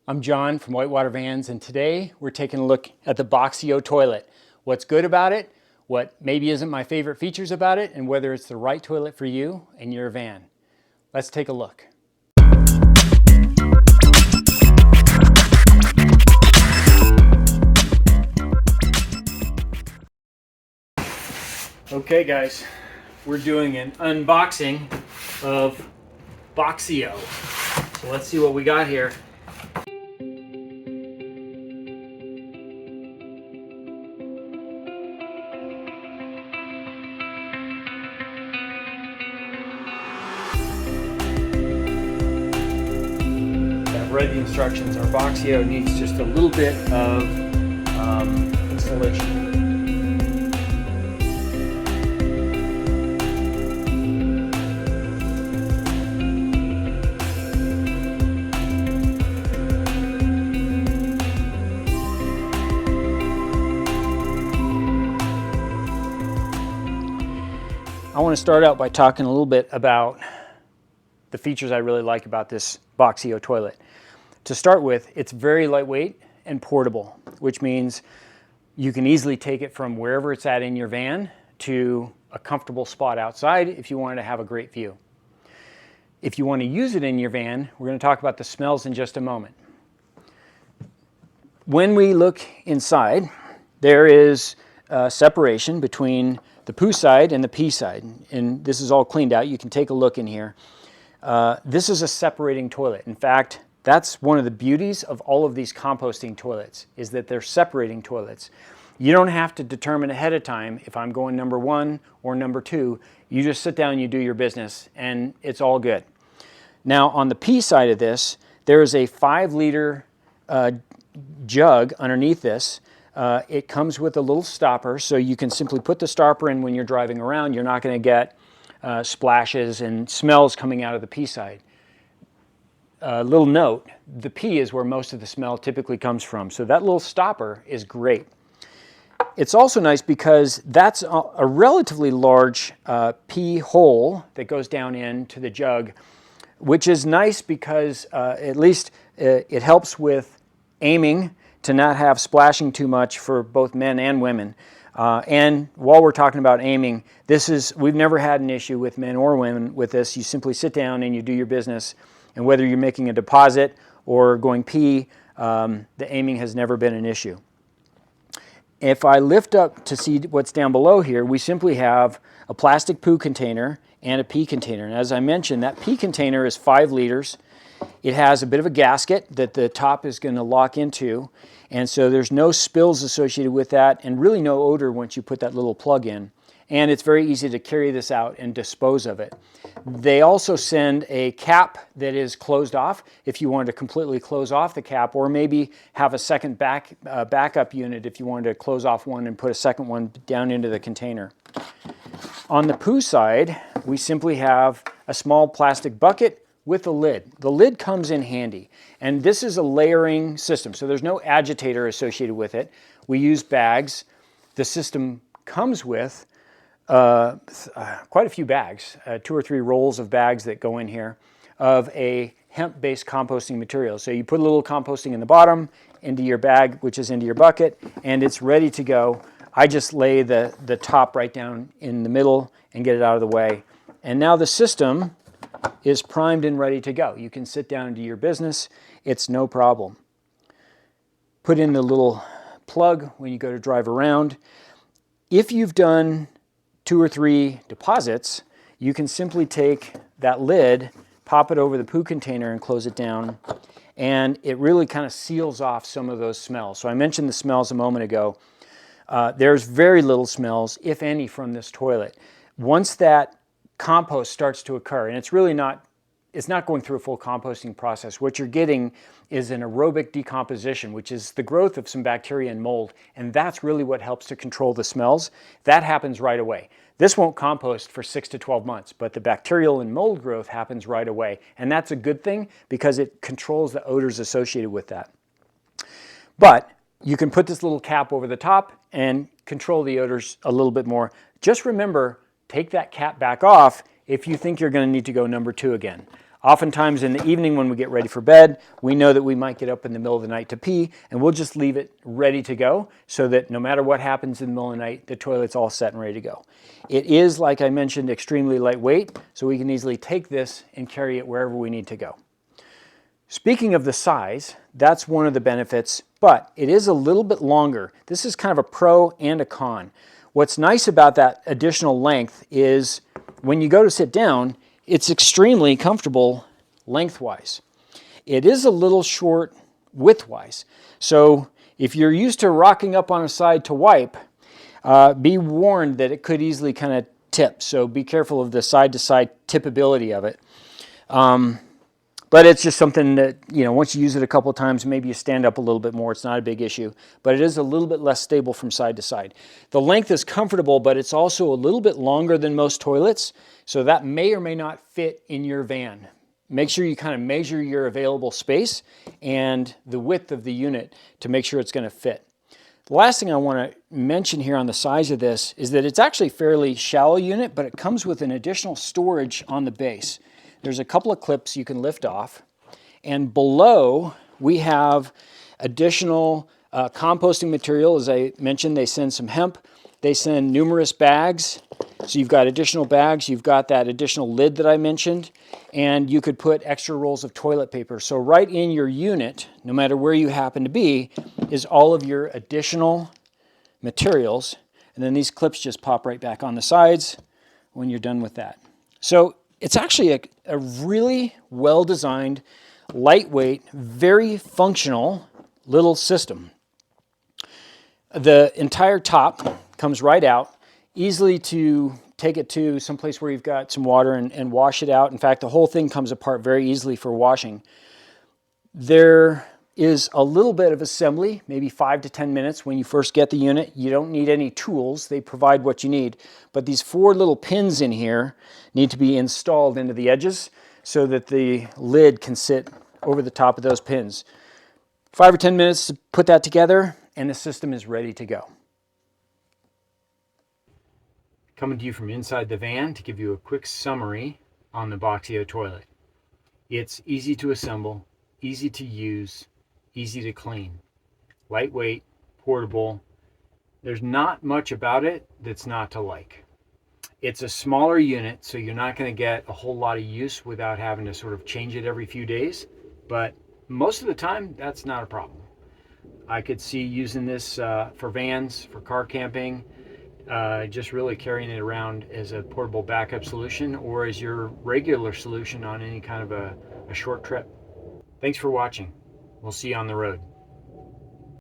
I'm John from Whitewater Vans, and today we're taking a look at the Boxio toilet. What's good about it, what maybe isn't my favorite features about it, and whether it's the right toilet for you and your van. Let's take a look. Okay guys, we're doing an unboxing of Boxio. So let's see what we got here. I've read the instructions. Our Boxio needs just a little bit of installation. I want to start out by talking a little bit about the features I really like about this Boxio toilet. To start with, it's very lightweight and portable, which means you can easily take it from wherever it's at in your van to a comfortable spot outside if you wanted to have a great view. If you want to use it in your van, we're going to talk about the smells in just a moment. When we look inside, there is a separation between the poo side and the pee side, and this is all cleaned out. You can take a look in here. This is a separating toilet. In fact, that's one of the beauties of all of these composting toilets, is that they're separating toilets. You don't have to determine ahead of time if I'm going number 1 or number 2. You just sit down, you do your business, and it's all good. Now, on the pee side of this, there is a 5-liter jug underneath this. It comes with a little stopper, so you can simply put the stopper in when you're driving around. You're not going to get splashes and smells coming out of the pee side. Little note, the pee is where most of the smell typically comes from, so that little stopper is great. It's also nice because that's a relatively large pee hole that goes down into the jug, which is nice because at least it helps with aiming, to not have splashing too much for both men and women. And while we're talking about aiming, we've never had an issue with men or women with this. You simply sit down and you do your business, and whether you're making a deposit or going pee, the aiming has never been an issue. If I lift up to see what's down below here, we simply have a plastic poo container and a pee container. And as I mentioned, that pee container is 5 liters. It has a bit of a gasket that the top is going to lock into, and so there's no spills associated with that, and really no odor once you put that little plug in. And it's very easy to carry this out and dispose of it. They also send a cap that is closed off if you wanted to completely close off the cap, or maybe have a second backup unit if you wanted to close off one and put a second one down into the container. On the poo side, we simply have a small plastic bucket with a lid. The lid comes in handy, and this is a layering system, so there's no agitator associated with it. We use bags. The system comes with quite a few bags, 2 or 3 rolls of bags that go in here of a hemp-based composting material. So you put a little composting in the bottom, into your bag, which is into your bucket, and it's ready to go. I just lay the top right down in the middle and get it out of the way. And now the system is primed and ready to go. You can sit down and do your business. It's no problem. Put in the little plug when you go to drive around. If you've done 2 or 3 deposits, you can simply take that lid, pop it over the poo container and close it down, and it really kind of seals off some of those smells. So I mentioned the smells a moment ago. There's very little smells, if any, from this toilet. Once that compost starts to occur, and it's not going through a full composting process. What you're getting is an aerobic decomposition, which is the growth of some bacteria and mold, and that's really what helps to control the smells. That happens right away. This won't compost for 6 to 12 months, but the bacterial and mold growth happens right away, and that's a good thing because it controls the odors associated with that. But you can put this little cap over the top and control the odors a little bit more. Just remember, take that cap back off if you think you're going to need to go number 2 again. Oftentimes in the evening when we get ready for bed, we know that we might get up in the middle of the night to pee, and we'll just leave it ready to go so that no matter what happens in the middle of the night, the toilet's all set and ready to go. It is, like I mentioned, extremely lightweight, so we can easily take this and carry it wherever we need to go. Speaking of the size, that's one of the benefits, but it is a little bit longer. This is kind of a pro and a con. What's nice about that additional length is when you go to sit down, it's extremely comfortable lengthwise. It is a little short widthwise. So if you're used to rocking up on a side to wipe, be warned that it could easily kind of tip. So be careful of the side-to-side tippability of it. But it's just something that, once you use it a couple of times, maybe you stand up a little bit more. It's not a big issue, but it is a little bit less stable from side to side. The length is comfortable, but it's also a little bit longer than most toilets, so that may or may not fit in your van. Make sure you kind of measure your available space and the width of the unit to make sure it's going to fit. The last thing I want to mention here on the size of this is that it's actually a fairly shallow unit, but it comes with an additional storage on the base. There's a couple of clips you can lift off, and below we have additional composting material. As I mentioned, they send some hemp, they send numerous bags, so you've got additional bags, you've got that additional lid that I mentioned, and you could put extra rolls of toilet paper. So right in your unit, no matter where you happen to be, is all of your additional materials, and then these clips just pop right back on the sides when you're done with that. So it's actually a really well-designed, lightweight, very functional little system. The entire top comes right out, easily to take it to someplace where you've got some water and wash it out. In fact, the whole thing comes apart very easily for washing. There is a little bit of assembly, maybe 5 to 10 minutes when you first get the unit. You don't need any tools. They provide what you need. But these 4 little pins in here need to be installed into the edges so that the lid can sit over the top of those pins. 5 or 10 minutes to put that together, and the system is ready to go. Coming to you from inside the van to give you a quick summary on the Boxio toilet. It's easy to assemble, easy to use, easy to clean, lightweight, portable. There's not much about it that's not to like. It's a smaller unit, so you're not going to get a whole lot of use without having to sort of change it every few days, but most of the time that's not a problem. I could see using this for vans, for car camping, just really carrying it around as a portable backup solution or as your regular solution on any kind of a short trip. Thanks for watching. We'll see you on the road.